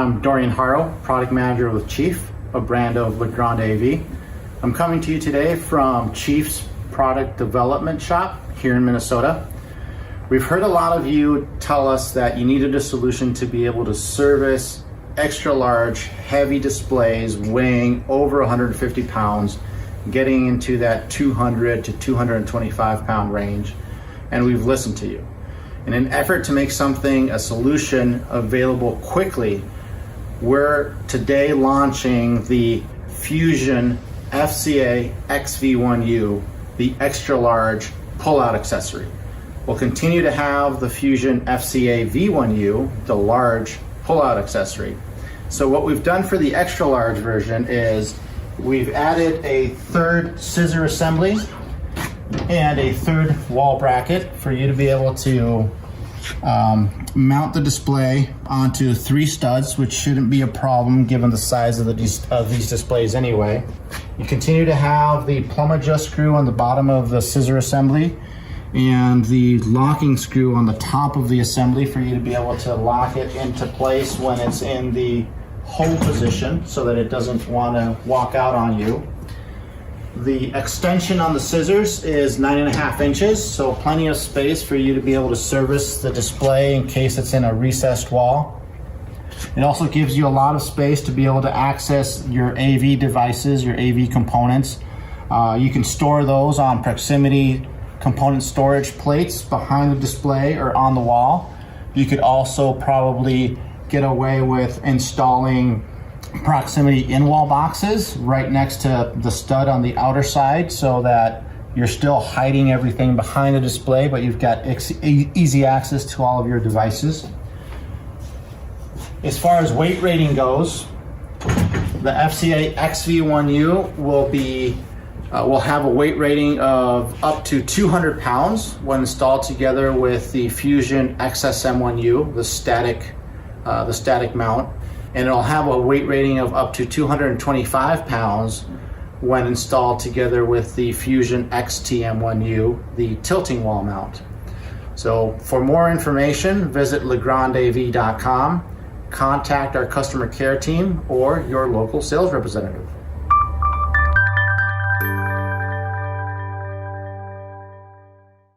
I'm Dorian Haro, product manager with Chief, a brand of Legrand AV. I'm coming to you today from Chief's product development shop here in Minnesota. We've heard a lot of you tell us that you needed a solution to be able to service extra large, heavy displays weighing over 150 pounds, getting into that 200 to 225 pound range, and we've listened to you. In an effort to make a solution available quickly, we're today launching the Fusion FCA XV1U, the extra large pull-out accessory. We'll continue to have the Fusion FCA V1U, the large pull-out accessory. So what we've done for the extra large version is we've added a third scissor assembly and a third wall bracket for you to be able to mount the display onto 3 studs, which shouldn't be a problem given the size of these displays anyway. You continue to have the plumb adjust screw on the bottom of the scissor assembly and the locking screw on the top of the assembly for you to be able to lock it into place when it's in the hold position so that it doesn't want to walk out on you. The extension on the scissors is 9.5 inches, so plenty of space for you to be able to service the display in case it's in a recessed wall. It also gives you a lot of space to be able to access your AV devices, your AV components. You can store those on proximity component storage plates behind the display or on the wall. You could also probably get away with installing proximity in-wall boxes right next to the stud on the outer side so that you're still hiding everything behind the display, but you've got easy access to all of your devices. As far as weight rating goes, the FCA XV1U will have a weight rating of up to 200 pounds when installed together with the Fusion XSM1U, the static mount, and it'll have a weight rating of up to 225 pounds when installed together with the Fusion XTM1U, the tilting wall mount. So for more information, visit legrandav.com, contact our customer care team or your local sales representative.